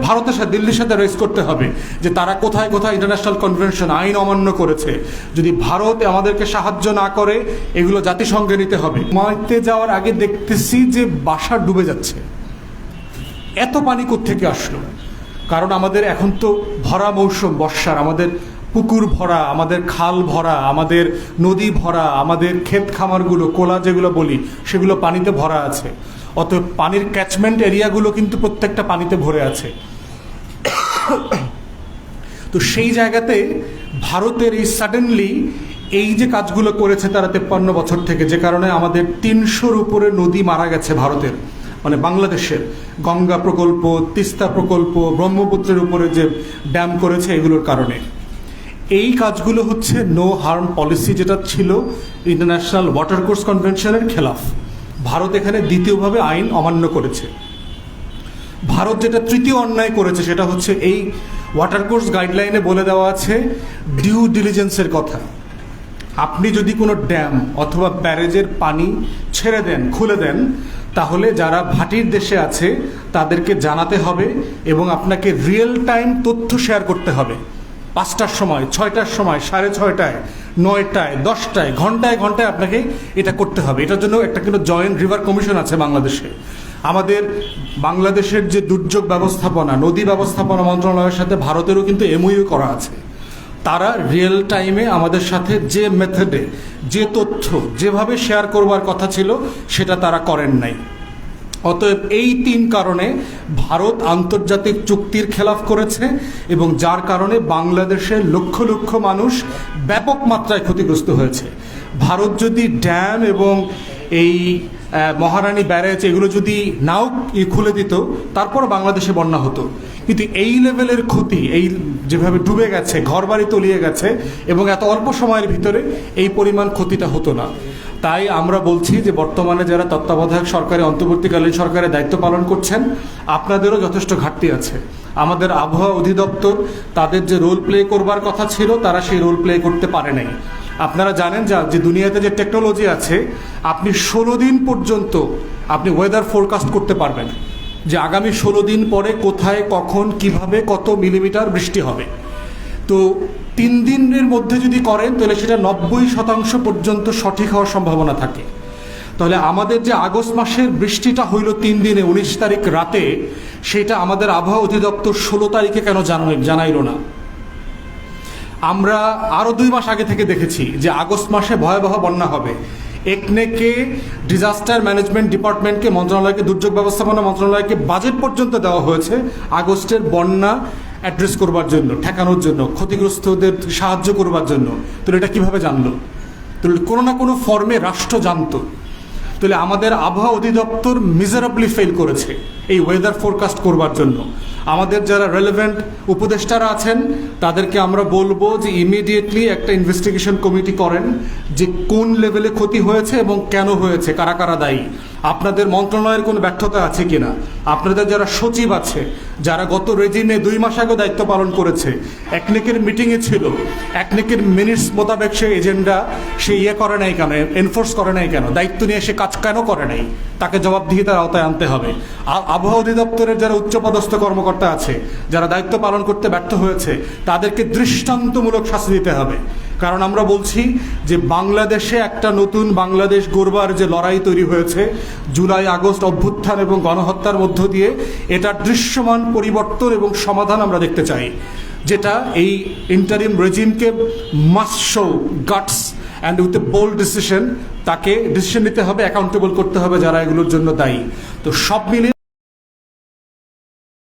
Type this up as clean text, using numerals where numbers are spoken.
ভারতের সাথে দিল্লির সাথে রেস করতে হবে যে তারা কোথায় কোথায় ইন্টারন্যাশনাল কনভেনশন আইন অমান্য করেছে। যদি ভারত আমাদেরকে সাহায্য না করে এগুলো জাতিসংঘে নিতে হবে। মাইতে যাওয়ার আগে দেখতেছি যে বাসা ডুবে যাচ্ছে। এত পানি কোত্থেকে আসলো? কারণ আমাদের এখন তো ভরা মৌসুম, বর্ষার, আমাদের পুকুর ভরা, আমাদের খাল ভরা, আমাদের নদী ভরা, আমাদের ক্ষেত খামারগুলো, কোলা যেগুলো বলি, সেগুলো পানিতে ভরা আছে। অতএব পানির ক্যাচমেন্ট এরিয়াগুলো কিন্তু প্রত্যেকটা পানিতে ভরে আছে। তো সেই জায়গাতে ভারতের এই সাডেনলি এই যে কাজগুলো করেছে তারা 53 বছর থেকে, যে কারণে আমাদের 300-র উপরে নদী মারা গেছে ভারতের, মানে বাংলাদেশের। গঙ্গা প্রকল্প, তিস্তা প্রকল্প, ব্রহ্মপুত্রের উপরে যে ড্যাম করেছে, এগুলোর কারণে। এই কাজগুলো হচ্ছে নো হার্ম পলিসি, যেটা ছিল ইন্টারন্যাশনাল ওয়াটার কোর্স কনভেনশনের খেলাফ। ভারত এখানে দ্বিতীয়ভাবে আইন অমান্য করেছে। ভারত যেটা তৃতীয় অন্যায় করেছে সেটা হচ্ছে এই ওয়াটার কোর্স গাইডলাইনে বলে দেওয়া আছে ডিউ ডিলিজেন্সের কথা। আপনি যদি কোনো ড্যাম অথবা ব্যারেজের পানি ছেড়ে দেন, খুলে দেন, তাহলে যারা ভাটির দেশে আছে তাদেরকে জানাতে হবে এবং আপনাকে রিয়েল টাইম তথ্য শেয়ার করতে হবে। 5টার সময়, 6টার সময়, 6:30টায়, 9টায়, 10টায়, ঘন্টায় ঘন্টায় আপনাকে এটা করতে হবে। এটার জন্য একটা কিন্তু জয়েন্ট রিভার কমিশন আছে বাংলাদেশে। আমাদের বাংলাদেশের যে দুর্যোগ ব্যবস্থাপনা, নদী ব্যবস্থাপনা মন্ত্রণালয়ের সাথে ভারতেরও কিন্তু এমওইউ করা আছে। তারা রিয়েল টাইমে আমাদের সাথে যে মেথডে, যে তথ্য যেভাবে শেয়ার করবার কথা ছিল সেটা তারা করেন নাই। অতএব এই 3 কারণে ভারত আন্তর্জাতিক চুক্তির খেলাফ করেছে এবং যার কারণে বাংলাদেশের লক্ষ লক্ষ মানুষ ব্যাপক মাত্রায় ক্ষতিগ্রস্ত হয়েছে। ভারত যদি ড্যাম এবং এই মহারানী ব্যারেজ এগুলো যদি নাও খুলে দিত, তারপর বাংলাদেশে বন্যা হতো। কিন্তু এই লেভেলের ক্ষতি, এই যেভাবে ডুবে গেছে, ঘরবাড়ি তলিয়ে গেছে, এবং এত অল্প সময়ের ভিতরে এই পরিমাণ ক্ষতিটা হতো না। তাই আমরা বলছি যে বর্তমানে যারা তত্ত্বাবধায়ক সরকারে, অন্তর্বর্তীকালীন সরকারের দায়িত্ব পালন করছেন, আপনাদেরও যথেষ্ট ঘাটতি আছে। আমাদের আবহাওয়া অধিদপ্তর তাদের যে রোল প্লে করবার কথা ছিল, তারা সেই রোল প্লে করতে পারে নাই। আপনারা জানেন যে দুনিয়াতে যে টেকনোলজি আছে, আপনি 16 দিন পর্যন্ত আপনি ওয়েদার ফোরকাস্ট করতে পারবেন যে আগামী 16 দিন পরে কোথায়, কখন, কিভাবে, কত মিলিমিটার বৃষ্টি হবে। তো 3 দিনের মধ্যে যদি করেন তাহলে সেটা 90% পর্যন্ত সঠিক হওয়ার সম্ভাবনা থাকে। তাহলে আমাদের যে আগস্ট মাসের বৃষ্টিটা হইল 3 দিনে, 19 তারিখ রাতে, সেটা আমাদের আবহাওয়া অধিদপ্তর 16 তারিখে কেন জানাইল না? আমরা আরও 2 মাস আগে থেকে দেখেছি যে আগস্ট মাসে ভয়াবহ বন্যা হবে। একনেকে ডিজাস্টার ম্যানেজমেন্ট ডিপার্টমেন্টকে, মন্ত্রণালয়কে, দুর্যোগ ব্যবস্থাপনা মন্ত্রণালয়কে বাজেট পর্যন্ত দেওয়া হয়েছে আগস্টের বন্যা অ্যাড্রেস করবার জন্য, ঠেকানোর জন্য, ক্ষতিগ্রস্তদের সাহায্য করবার জন্য। তো এটা কিভাবে জানলো? তো কোনো না কোনো ফর্মে রাষ্ট্র জানতো। তাহলে আমাদের আবহাওয়া অধিদপ্তর মিজারেবলি ফেল করেছে এই ওয়েদার ফোরকাস্ট করবার জন্য। আমাদের যারা রেলেভেন্ট উপদেষ্টারা আছেন তাদেরকে আমরা বলবো যে ইমিডিয়েটলি একটা ইনভেস্টিগেশন কমিটি করেন যে কোন লেভেলে ক্ষতি হয়েছে এবং কেন হয়েছে, কারা কারা দায়ী। আপনাদের মন্ত্রণালয়ের কোনো ব্যর্থতা আছে কিনা, আপনাদের যারা সচিব আছে, যারা গত রেজিমে 2 মাস আগে দায়িত্ব পালন করেছে, একনেকের মিটিংয়ে ছিল, একনেকের মিনিটস মোতাবেক সে এজেন্ডা সে করে নাই কেন, এনফোর্স করে নাই কেন, দায়িত্ব নিয়ে সে কাজ কেন করে নাই, তাকে জবাবদিহিতার আওতায় আনতে হবে। আবহাওয়া অধিদপ্তরের যারা উচ্চপদস্থ কর্মকর্তা আছে, যারা দায়িত্ব পালন করতে ব্যর্থ হয়েছে, তাদেরকে দৃষ্টান্তমূলক শাস্তি দিতে হবে। কারণ আমরা বলছি যে বাংলাদেশে একটা নতুন বাংলাদেশ গড়বার যে লড়াই তৈরি হয়েছে জুলাই আগস্ট অভ্যুত্থান এবং গণহত্যার মধ্য দিয়ে, এটার দৃশ্যমান পরিবর্তন এবং সমাধান আমরা দেখতে চাই, যেটা এই ইন্টারিম রেজিমকে must show guts and with a bold decision, তাকে ডিসিশন নিতে হবে, অ্যাকাউন্টেবল করতে হবে যারা এগুলোর জন্য দায়ী। তো সব মিলিয়ে